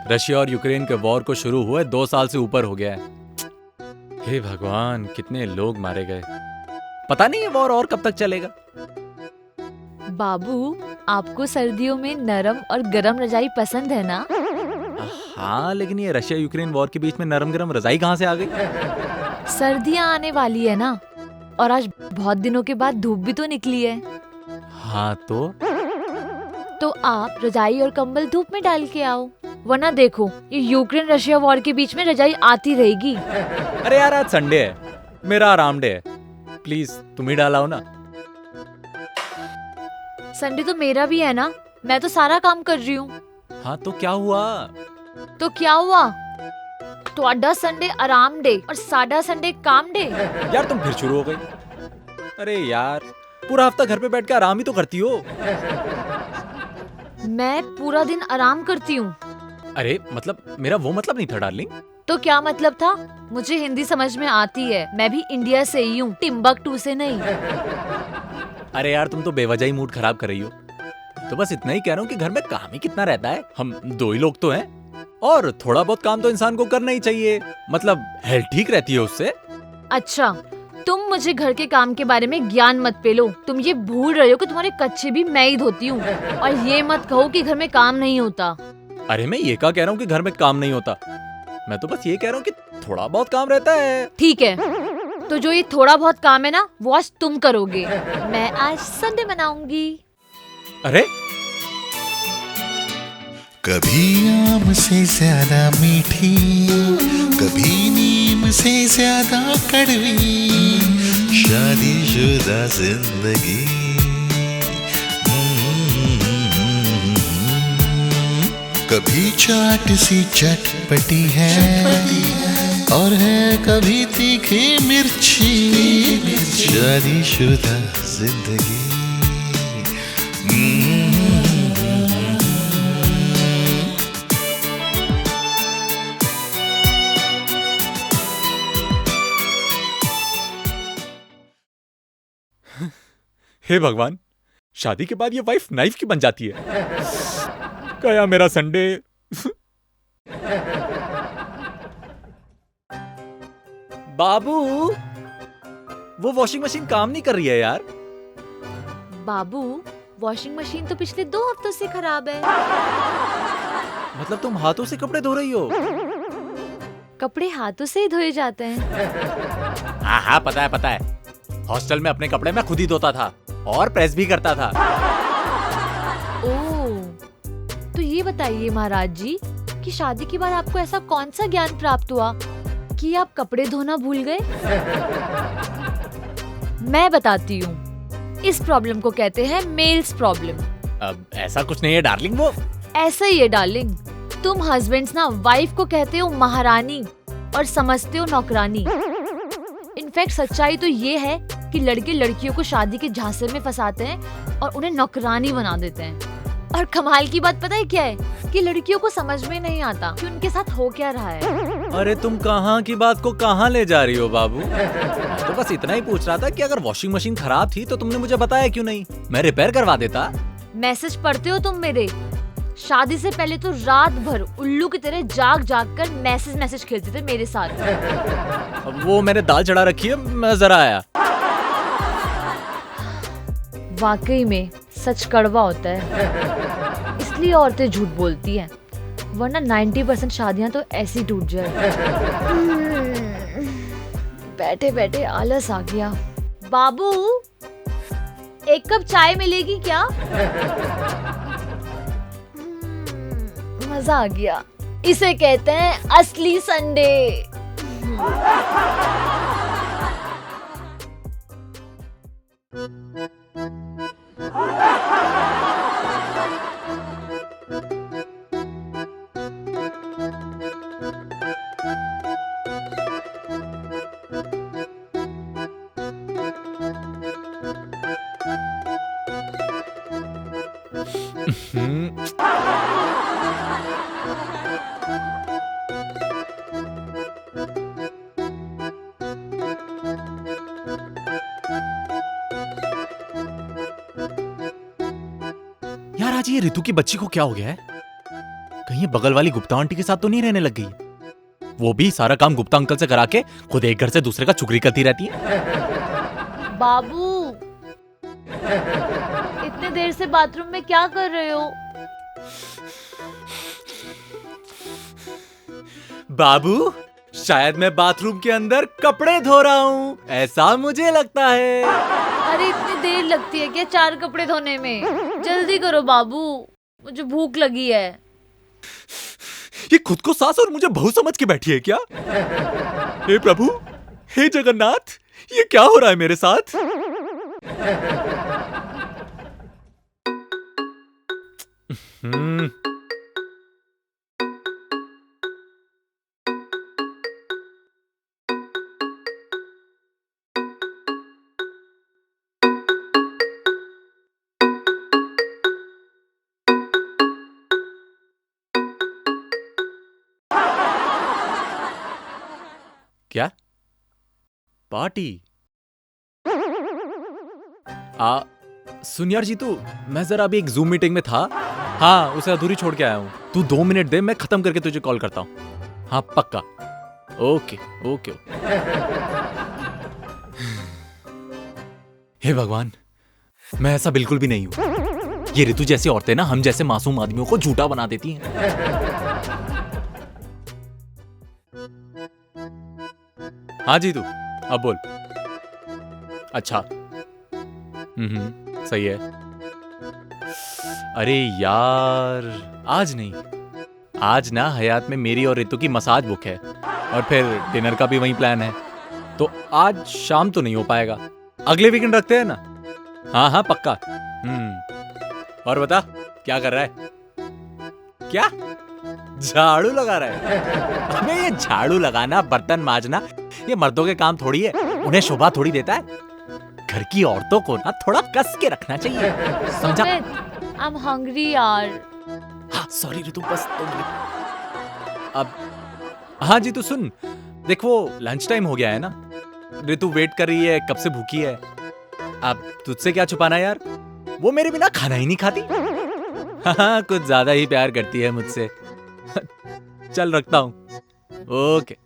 Russia और Ukraine के war को शुरू हुए 2 साल से ऊपर हो गया है। हे भगवान, कितने लोग मारे गए। पता नहीं ये वॉर और कब तक चलेगा। बाबू, आपको सर्दियों में नरम और गरम रजाई पसंद है ना? हाँ, लेकिन ये रशिया यूक्रेन वॉर के बीच में नरम गरम रजाई कहाँ से आ गई? सर्दियाँ आने वाली है ना, और आज बहुत दिनों के बाद धूप भी तो निकली है। हाँ तो आप रजाई और कंबल धूप में डाल के आओ, वरना देखो ये यूक्रेन रशिया वॉर के बीच में रजाई आती रहेगी। अरे यार, आज संडे है, मेरा आराम डे है। प्लीज तुम ही डालाओ ना। संडे तो मेरा भी है ना, मैं तो सारा काम कर रही हूँ। हाँ तो क्या हुआ? तो क्या हुआ? ਤੁਹਾਡਾ संडे आराम डे और साडा संडे काम डे। यार तुम फिर शुरू हो गई। अरे यार, पूरा हफ्ता घर पे बैठ के आराम ही तो करती हो। मैं पूरा दिन आराम करती हूँ। अरे मतलब मेरा वो मतलब नहीं था डार्लिंग। तो क्या मतलब था? मुझे हिंदी समझ में आती है, मैं भी इंडिया से ही हूँ, टिम्बकटू से नहीं। अरे यार, तुम तो बेवजह ही मूड खराब कर रही हो। तो बस इतना ही कह रहा हूँ कि घर में काम ही कितना रहता है। हम 2 ही लोग तो हैं, और थोड़ा बहुत काम तो इंसान को करना ही चाहिए। मतलब हेल्थ ठीक रहती है उससे। अच्छा, तुम मुझे घर के काम के बारे में ज्ञान मत पेलो। तुम ये भूल रहे हो कि तुम्हारे कच्चे भी मैं ही धोती हूँ। और ये मत कहो कि घर में काम नहीं होता। अरे मैं ये क्या कह रहा हूँ कि घर में काम नहीं होता। मैं तो बस ये कह रहा हूँ कि थोड़ा बहुत काम रहता है। ठीक है, तो जो ये थोड़ा बहुत काम है ना, वो आज तुम करोगे। मैं आज संडे मनाऊंगी। अरे कभी आम से ज्यादा मीठी, कभी नीम से ज्यादा कड़वी, शादीशुदा जिंदगी। कभी चाट सी चटपटी है, और है कभी तीखी मिर्ची, शादीशुदा जिंदगी। हे भगवान, शादी के बाद ये वाइफ नाइफ की बन जाती है। गया मेरा संडे। बाबू, वो वॉशिंग मशीन काम नहीं कर रही है यार। बाबू, वॉशिंग मशीन तो पिछले 2 हफ्तों से खराब है। मतलब तुम हाथों से कपड़े धो रही हो? कपड़े हाथों से ही धोए जाते हैं। हाँ हाँ, पता है पता है। हॉस्टल में अपने कपड़े मैं खुद ही धोता था और प्रेस भी करता था। ओह, तो ये बताइए महाराज जी कि शादी के बाद आपको ऐसा कौन सा ज्ञान प्राप्त हुआ कि आप कपड़े धोना भूल गए? मैं बताती हूँ, इस प्रॉब्लम को कहते हैं मेल्स प्रॉब्लम। अब ऐसा कुछ नहीं है डार्लिंग, वो ऐसा ही है डार्लिंग। तुम हस्बैंड्स ना वाइफ को कहते हो महारानी और समझते हो नौकरानी। इनफैक्ट सच्चाई तो ये है कि लड़के लड़कियों को शादी के झांसे में फंसाते हैं और उन्हें नौकरानी बना देते हैं। और कमाल की बात पता है क्या है? कि लड़कियों को समझ में नहीं आता कि उनके साथ हो क्या रहा है। अरे तुम कहाँ की बात को कहाँ ले जा रही हो बाबू? मैं तो बस इतना ही पूछ रहा था कि अगर वॉशिंग मशीन खराब थी तो तुमने मुझे बताया क्यों नहीं? मैं रिपेयर करवा देता। मैसेज पढ़ते हो तुम मेरे? शादी से पहले तो रात भर उल्लू की तरह जाग जाग कर मैसेज खेलते थे मेरे साथ। अब वो मैंने दाल चढ़ा रखी है, मैं जरा आया। वाकई में सच कड़वा होता है, इसलिए औरतें झूठ बोलती हैं, वरना 90% शादियां तो ऐसी टूट जाए। बैठे बैठे आलस आ गया। बाबू, 1 कप चाय मिलेगी क्या? मजा आ गया। इसे कहते हैं असली संडे। यार आज ये ऋतु की बच्ची को क्या हो गया है? कहीं ये बगल वाली गुप्ता आंटी के साथ तो नहीं रहने लग गई? वो भी सारा काम गुप्ता अंकल से करा के खुद एक घर से दूसरे का चुगली करती रहती है। बाबू, इतने देर से बाथरूम में क्या कर रहे हो? बाबू, शायद मैं बाथरूम के अंदर कपड़े धो रहा हूँ, ऐसा मुझे लगता है। अरे इतनी देर लगती है क्या 4 कपड़े धोने में? जल्दी करो बाबू, मुझे भूख लगी है। ये खुद को सास और मुझे बहू समझ के बैठी है क्या? हे प्रभु, हे जगन्नाथ, ये क्या हो रहा है मेरे साथ? क्या पार्टी? सुन यार जीतू, मैं जरा अभी एक जूम मीटिंग में था। हाँ, उसे अधूरी छोड़ के आया हूँ। तू 2 मिनट दे, मैं खत्म करके तुझे कॉल करता हूँ। हाँ पक्का। Okay okay. हे भगवान, मैं ऐसा बिल्कुल भी नहीं हूँ। ये ऋतु जैसी औरतें ना हम जैसे मासूम आदमियों को झूठा बना देती हैं। हाँ जीतू, अब बोल। अच्छा, सही है। अरे यार, आज नहीं, आज ना हयात में मेरी और ऋतु की मसाज बुक है और फिर डिनर का भी वही प्लान है, तो आज शाम तो नहीं हो पाएगा। अगले वीकेंड रखते हैं ना? हाँ हाँ पक्का। और बता, क्या कर रहा है? क्या झाड़ू लगा रहा है? अबे ये झाड़ू लगाना, बर्तन मांजना, ये मर्दों के काम थोड़ी है, उन्हें शोभा थोड़ी देता है। घर की औरतों को ना थोड़ा कस के रखना चाहिए, समझा? आई एम हंग्री यार। हाँ सॉरी ऋतु, बस 2 मिनट। अब हाँ जी, तू सुन, देख वो लंच टाइम हो गया है ना, ऋतु वेट कर रही है, कब से भूखी है। अब तुझसे क्या छुपाना यार, वो मेरे बिना खाना ही नहीं खाती। हाँ, कुछ ज्यादा ही प्यार करती है मुझसे। चल रखता हूँ। ओके।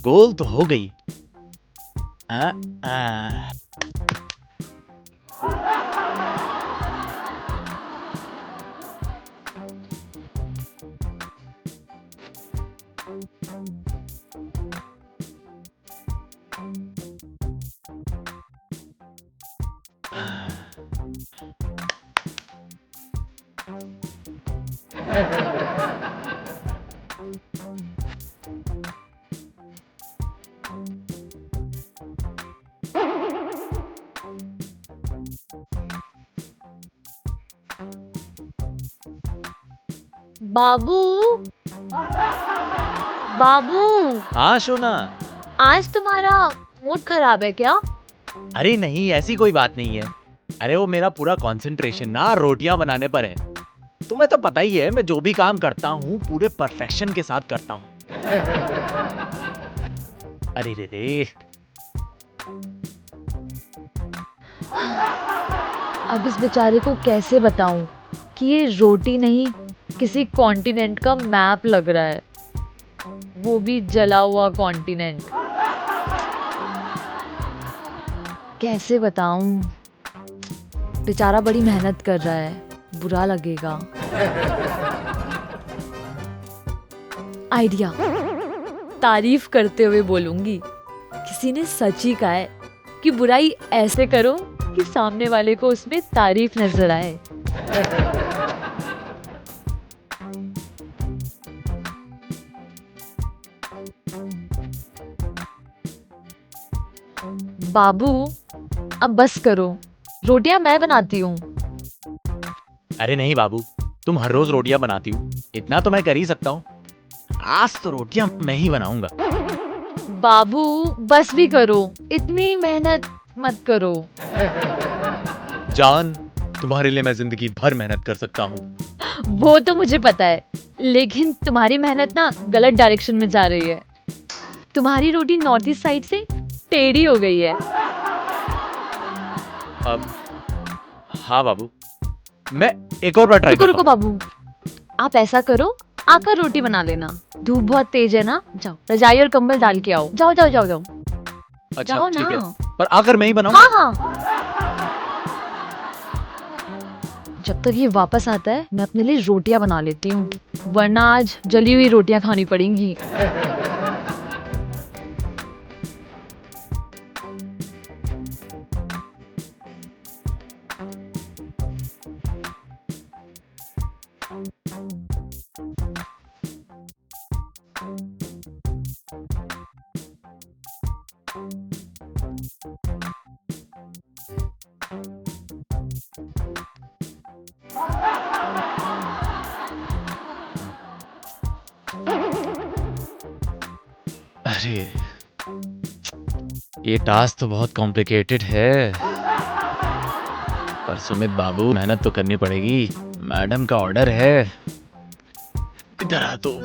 गोल तो हो गई। आ, आ। बाबू, बाबू, हाँ सोना। आज तुम्हारा मूड खराब है क्या? अरे नहीं, ऐसी कोई बात नहीं है। अरे वो मेरा पूरा कंसंट्रेशन ना रोटियां बनाने पर है। तुम्हें तो पता ही है, मैं जो भी काम करता हूँ पूरे परफेक्शन के साथ करता हूँ। अरे रे रे। अब इस बेचारे को कैसे बताऊं कि ये रोटी नहीं, किसी कॉन्टिनेंट का मैप लग रहा है, वो भी जला हुआ कॉन्टिनेंट। कैसे बताऊं? बेचारा बड़ी मेहनत कर रहा है, बुरा लगेगा। आइडिया, तारीफ करते हुए बोलूंगी, किसी ने सच ही कहा है कि बुराई ऐसे करो कि सामने वाले को उसमें तारीफ नजर आए। बाबू अब बस करो, रोटियां मैं बनाती हूँ। अरे नहीं बाबू, तुम हर रोज रोटियां बनाती हो, इतना तो मैं कर ही सकता हूँ। आज तो रोटियां मैं ही बनाऊंगा। बाबू बस भी करो, इतनी मेहनत मत करो। जान, तुम्हारे लिए मैं जिंदगी भर मेहनत कर सकता हूँ। वो तो मुझे पता है, लेकिन तुम्हारी मेहनत ना गलत डायरेक्शन में जा रही है। तुम्हारी रोटी नॉर्थ ईस्ट साइड से टेढ़ी हो गई है। अब हाँ बाबू, मैं एक और बार ट्राई रुको करता रुको बाबू, आप ऐसा करो, आकर रोटी बना लेना। धूप बहुत तेज है ना, जाओ रजाई और कंबल डाल के आओ। जाओ जाओ जाओ जाओ, हूँ। अच्छा जाओ ठीक है, ना। पर आकर मैं ही बनाऊँ। हाँ हाँ, जब तक ये वापस आता है मैं अपने लिए रोटियां बना लेती हूँ, वरना आज जली हुई रोटियां खानी पड़ेंगी। अरे ये टास्क तो बहुत कॉम्प्लिकेटेड है, पर सुमित बाबू मेहनत तो करनी पड़ेगी, मैडम का ऑर्डर है। इधर आ तो।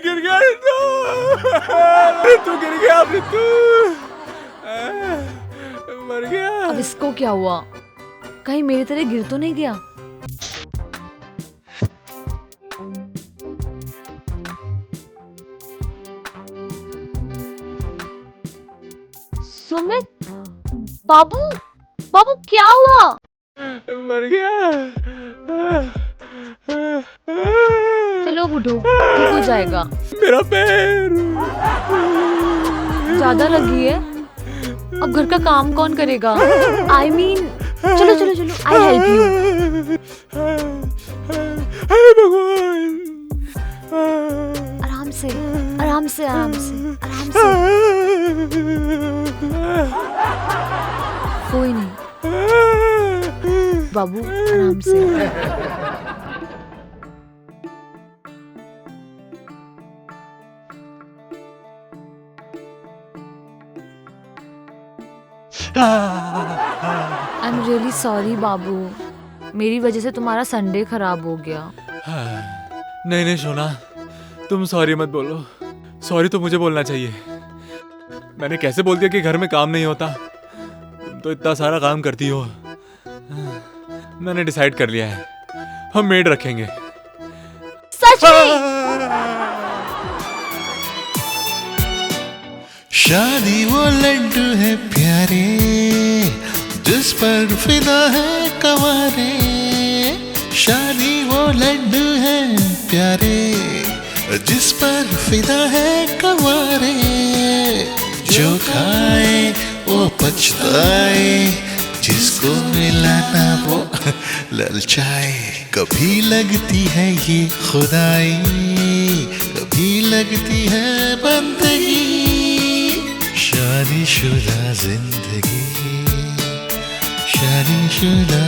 गिर गया ऋतु, गिर गया ऋतु, मर गया। अब इसको क्या हुआ, कहीं मेरी तरह गिर तो नहीं गया? सुमित बाबू, बाबू क्या हुआ? मर गया। चलो उठो, ठीक हो जाएगा। मेरा पैर ज्यादा लगी है, अब घर का काम कौन करेगा? I mean, चलो चलो चलो, I help you। हे भगवान, आराम से आराम से आराम से आराम से, कोई नहीं बाबू, आराम से। आई एम रियली सॉरी बाबू, मेरी वजह से तुम्हारा संडे खराब हो गया। नहीं नहीं सोना, तुम सॉरी मत बोलो, सॉरी तो मुझे बोलना चाहिए। मैंने कैसे बोल दिया कि घर में काम नहीं होता? तुम तो इतना सारा काम करती हो। मैंने डिसाइड कर लिया है, हम मेड रखेंगे। सच में? शादी वो लड्डू है प्यारे, जिस पर फिदा है कवारे। शादी वो लड्डू है प्यारे, जिस पर फिदा है कवारे। जो खाए वो पछताए, जिसको मिला ना वो ललचाए। कभी लगती है ये खुदाई, कभी लगती है बंदगी। शादीशुदा जिंदगी, शादीशुदा